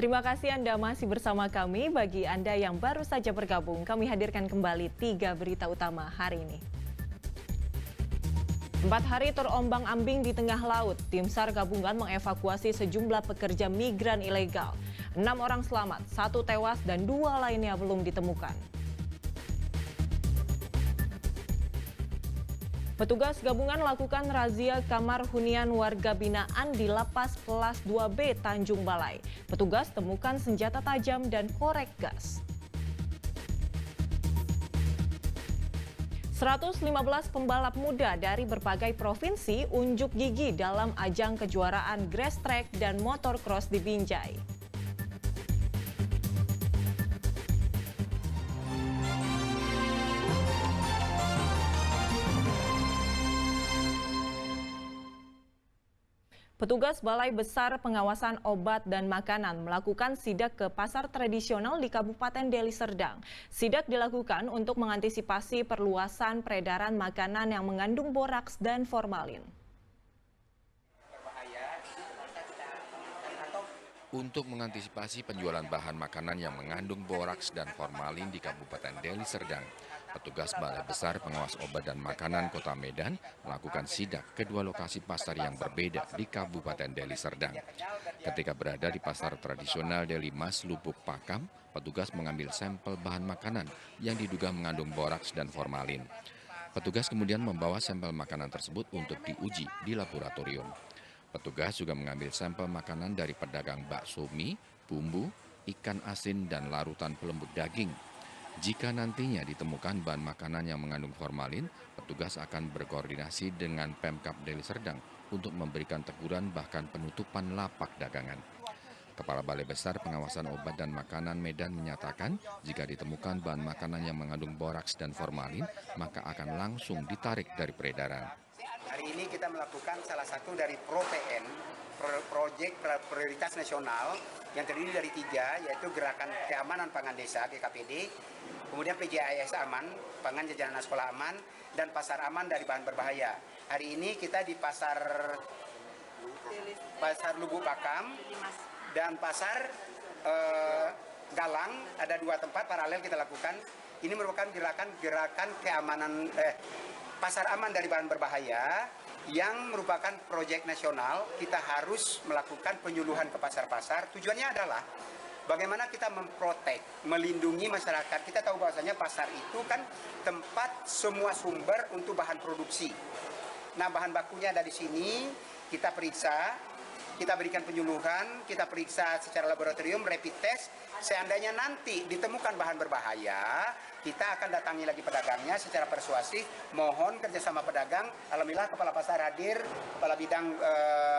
Terima kasih Anda masih bersama kami. Bagi Anda yang baru saja bergabung, kami hadirkan kembali 3 berita utama hari ini. 4 hari terombang-ambing di tengah laut, tim SAR gabungan mengevakuasi sejumlah pekerja migran ilegal. 6 orang selamat, 1 tewas dan 2 lainnya belum ditemukan. Petugas gabungan lakukan razia kamar hunian warga binaan di Lapas Kelas 2B Tanjung Balai. Petugas temukan senjata tajam dan korek gas. 115 pembalap muda dari berbagai provinsi unjuk gigi dalam ajang kejuaraan grass track dan motocross di Binjai. Petugas Balai Besar Pengawasan Obat dan Makanan melakukan sidak ke pasar tradisional di Kabupaten Deli Serdang. Sidak dilakukan untuk mengantisipasi perluasan peredaran makanan yang mengandung boraks dan formalin. Untuk mengantisipasi penjualan bahan makanan yang mengandung boraks dan formalin di Kabupaten Deli Serdang, petugas Balai Besar Pengawas Obat dan Makanan Kota Medan melakukan sidak ke 2 lokasi pasar yang berbeda di Kabupaten Deli Serdang. Ketika berada di pasar tradisional Deli Mas Lubuk Pakam, petugas mengambil sampel bahan makanan yang diduga mengandung boraks dan formalin. Petugas kemudian membawa sampel makanan tersebut untuk diuji di laboratorium. Petugas juga mengambil sampel makanan dari pedagang bakso mie, bumbu, ikan asin, dan larutan pelembut daging. Jika nantinya ditemukan bahan makanan yang mengandung formalin, petugas akan berkoordinasi dengan Pemkab Deli Serdang untuk memberikan teguran bahkan penutupan lapak dagangan. Kepala Balai Besar Pengawasan Obat dan Makanan Medan menyatakan jika ditemukan bahan makanan yang mengandung boraks dan formalin, maka akan langsung ditarik dari peredaran. Hari ini kita melakukan salah satu dari ProPN, Proyek Prioritas Nasional, yang terdiri dari 3, yaitu Gerakan Keamanan Pangan Desa, GKPD, kemudian PJAS Aman, Pangan Jajanan Sekolah Aman, dan Pasar Aman dari Bahan Berbahaya. Hari ini kita di Pasar Lubuk Pakam dan Pasar Galang, ada 2 tempat paralel kita lakukan. Ini merupakan gerakan keamanan Pasar Aman dari Bahan Berbahaya yang merupakan proyek nasional. Kita harus melakukan penyuluhan ke pasar-pasar. Tujuannya adalah bagaimana kita memprotek, melindungi masyarakat. Kita tahu bahwasanya pasar itu kan tempat semua sumber untuk bahan produksi. Nah, bahan bakunya ada di sini, kita periksa, kita berikan penyuluhan, kita periksa secara laboratorium, rapid test. Seandainya nanti ditemukan bahan berbahaya, kita akan datangi lagi pedagangnya secara persuasif, mohon kerjasama pedagang. Alhamdulillah Kepala Pasar hadir, Kepala Bidang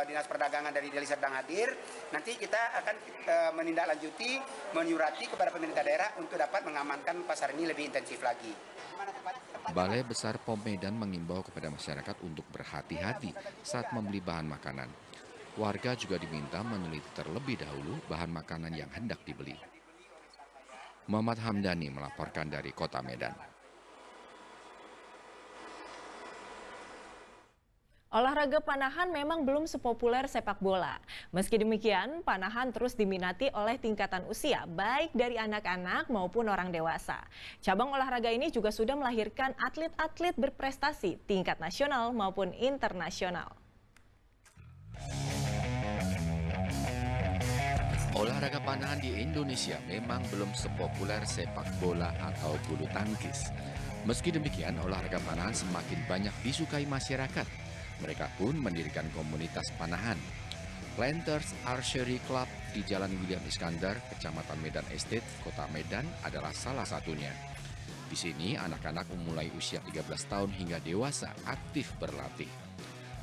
Dinas Perdagangan dari Deli Serdang hadir. Nanti kita akan menindaklanjuti, menyurati kepada pemerintah daerah untuk dapat mengamankan pasar ini lebih intensif lagi. Balai Besar POM Medan mengimbau kepada masyarakat untuk berhati-hati saat membeli bahan makanan. Warga juga diminta meneliti terlebih dahulu bahan makanan yang hendak dibeli. Muhammad Hamdani melaporkan dari Kota Medan. Olahraga panahan memang belum sepopuler sepak bola. Meski demikian, panahan terus diminati oleh tingkatan usia, baik dari anak-anak maupun orang dewasa. Cabang olahraga ini juga sudah melahirkan atlet-atlet berprestasi tingkat nasional maupun internasional. Olahraga panahan di Indonesia memang belum sepopuler sepak bola atau bulu tangkis. Meski demikian, olahraga panahan semakin banyak disukai masyarakat. Mereka pun mendirikan komunitas panahan. Planters Archery Club di Jalan William Iskandar, Kecamatan Medan Estate, Kota Medan adalah salah satunya. Di sini, anak-anak memulai usia 13 tahun hingga dewasa aktif berlatih.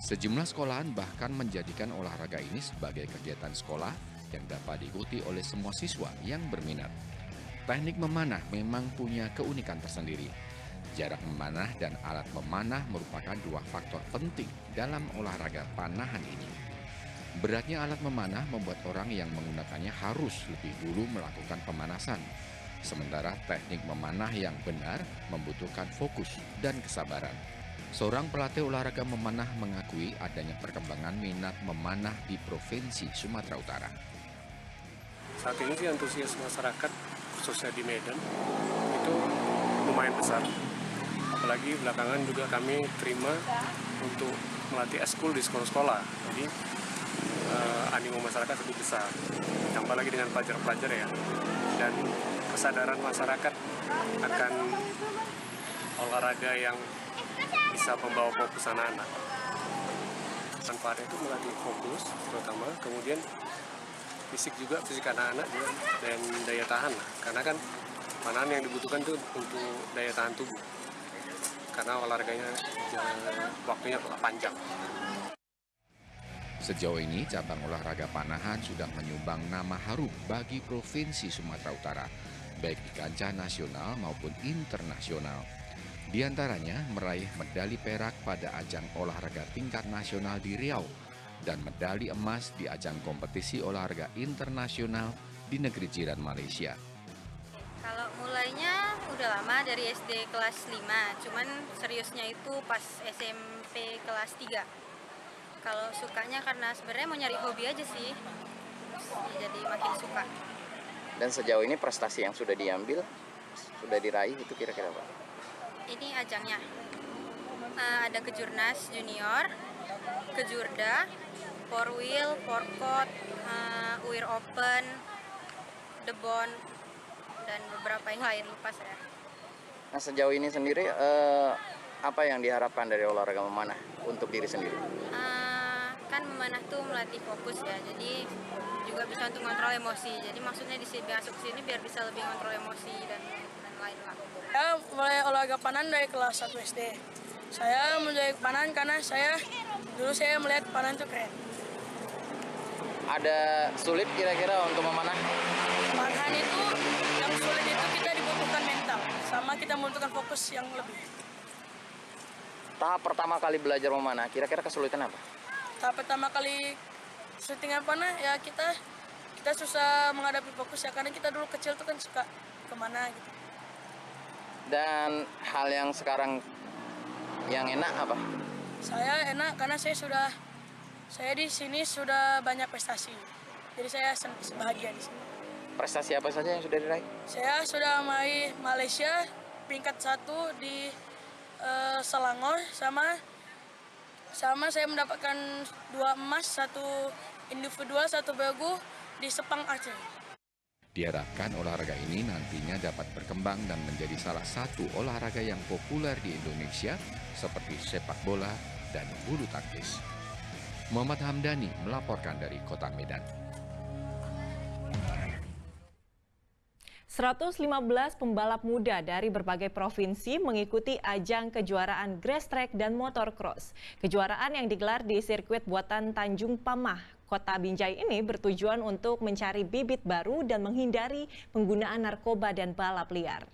Sejumlah sekolahan bahkan menjadikan olahraga ini sebagai kegiatan sekolah yang dapat diikuti oleh semua siswa yang berminat. Teknik memanah memang punya keunikan tersendiri. Jarak memanah dan alat memanah merupakan 2 faktor penting dalam olahraga panahan ini. Beratnya alat memanah membuat orang yang menggunakannya harus lebih dulu melakukan pemanasan. Sementara teknik memanah yang benar membutuhkan fokus dan kesabaran. Seorang pelatih olahraga memanah mengakui adanya perkembangan minat memanah di Provinsi Sumatera Utara. Saat ini sih antusias masyarakat, khususnya di Medan, itu lumayan besar. Apalagi belakangan juga kami terima untuk melatih eskul di sekolah-sekolah. Jadi animo masyarakat lebih besar. Tambah lagi dengan pelajar-pelajar ya. Dan kesadaran masyarakat akan olahraga yang bisa membawa fokus anak-anak. Manfaatnya itu melatih fokus terutama, kemudian fisik juga, fisik anak-anak juga, dan daya tahan lah. Karena kan panahan yang dibutuhkan itu untuk daya tahan tubuh. Karena olahraganya waktunya panjang. Sejauh ini, cabang olahraga panahan sudah menyumbang nama harum bagi Provinsi Sumatera Utara, baik di kancah nasional maupun internasional. Di antaranya meraih medali perak pada ajang olahraga tingkat nasional di Riau dan medali emas di ajang kompetisi olahraga internasional di negeri jiran Malaysia. Kalau mulainya udah lama dari SD kelas 5, cuman seriusnya itu pas SMP kelas 3. Kalau sukanya karena sebenarnya mau nyari hobi aja sih, jadi makin suka. Dan sejauh ini prestasi yang sudah diambil, sudah diraih itu kira-kira apa? Ini ajangnya, ada kejurnas junior, kejurda, Porwil, Porkot, UIR Open, Debon, dan beberapa yang lain, lupa saya. Nah sejauh ini sendiri, apa yang diharapkan dari olahraga memanah untuk diri sendiri? Kan memanah tuh melatih fokus ya, jadi juga bisa untuk kontrol emosi. Jadi maksudnya di sini masuk sini biar bisa lebih kontrol emosi dan lain lah. Saya mulai olahraga panahan dari kelas 1 SD. Saya menjadi panahan karena dulu saya melihat panahan itu keren. Ada sulit kira-kira untuk memanah? Panahan itu yang sulit itu kita dibutuhkan mental, sama kita membutuhkan fokus yang lebih. Tahap pertama kali belajar memanah, kira-kira kesulitan apa? Tahap pertama kali syutingan panah ya kita susah menghadapi fokus ya, karena kita dulu kecil tuh kan suka kemana gitu. Dan hal yang sekarang yang enak apa? Saya enak karena saya di sini sudah banyak prestasi. Jadi saya bahagia di sini. Prestasi apa saja yang sudah diraih? Saya sudah meraih Malaysia peringkat 1 di Selangor, sama saya mendapatkan 2 emas, 1 individual, 1 bergu di Sepang Archery. Diharapkan olahraga ini nantinya dapat berkembang dan menjadi salah satu olahraga yang populer di Indonesia seperti sepak bola dan bulu tangkis. Muhammad Hamdani melaporkan dari Kota Medan. 115 pembalap muda dari berbagai provinsi mengikuti ajang kejuaraan grass track dan motor cross. Kejuaraan yang digelar di sirkuit buatan Tanjung Pamah, Kota Binjai ini bertujuan untuk mencari bibit baru dan menghindari penggunaan narkoba dan balap liar.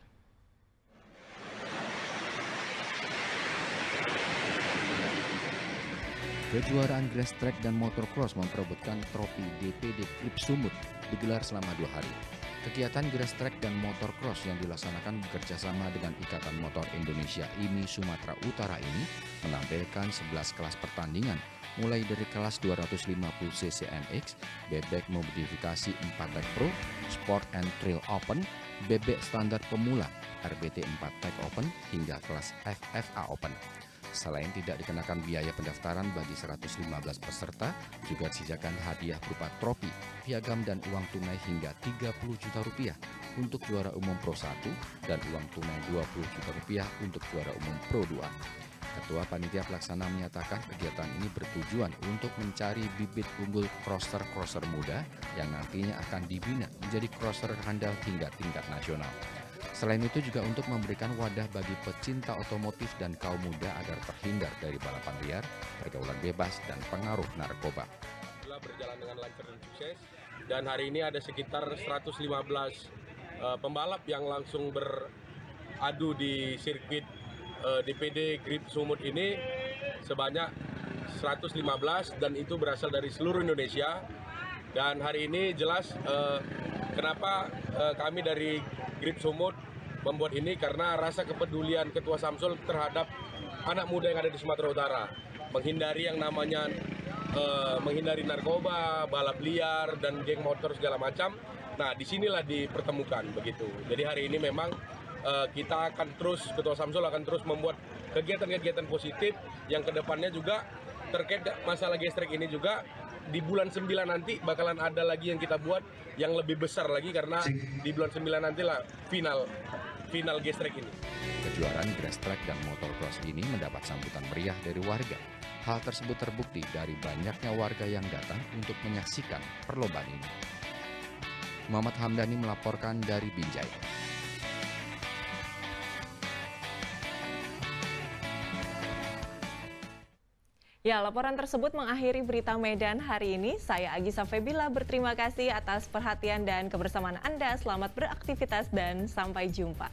Kejuaraan grass track dan motor cross memperebutkan trofi DPD Grip Sumut digelar selama 2 hari. Kegiatan grass track dan motor cross yang dilaksanakan bekerjasama dengan Ikatan Motor Indonesia IMI Sumatera Utara ini menampilkan 11 kelas pertandingan, mulai dari kelas 250cc NX, bebek modifikasi 4 track pro, Sport and Trail Open, bebek standar pemula, RBT 4 track open, hingga kelas FFA Open. Selain tidak dikenakan biaya pendaftaran bagi 115 peserta, juga disediakan hadiah berupa trofi, piagam dan uang tunai hingga 30 juta rupiah untuk juara umum Pro 1 dan uang tunai 20 juta rupiah untuk juara umum Pro 2. Ketua Panitia Pelaksana menyatakan kegiatan ini bertujuan untuk mencari bibit unggul crosser-crosser muda yang nantinya akan dibina menjadi crosser handal hingga tingkat nasional. Selain itu juga untuk memberikan wadah bagi pecinta otomotif dan kaum muda agar terhindar dari balapan liar, pergaulan bebas, dan pengaruh narkoba. Berjalan dengan lancar dan sukses, dan hari ini ada sekitar 115 pembalap yang langsung beradu di sirkuit DPD Grip Sumut ini sebanyak 115, dan itu berasal dari seluruh Indonesia. Dan hari ini jelas kenapa kami dari Grip Sumut membuat ini, karena rasa kepedulian Ketua Samsul terhadap anak muda yang ada di Sumatera Utara, menghindari yang namanya menghindari narkoba, balap liar, dan geng motor segala macam. Nah, disinilah dipertemukan begitu. Jadi hari ini memang kita akan terus, Ketua Samsul akan terus membuat kegiatan-kegiatan positif yang kedepannya juga terkait masalah gestrek ini juga di bulan 9 nanti bakalan ada lagi yang kita buat yang lebih besar lagi karena di bulan 9 nantilah final gestrek ini. Kejuaraan grass track dan motocross ini mendapat sambutan meriah dari warga. Hal tersebut terbukti dari banyaknya warga yang datang untuk menyaksikan perlombaan ini. Muhammad Hamdani melaporkan dari Binjai. Ya, laporan tersebut mengakhiri berita Medan hari ini. Saya Agisa Febila berterima kasih atas perhatian dan kebersamaan Anda. Selamat beraktivitas dan sampai jumpa.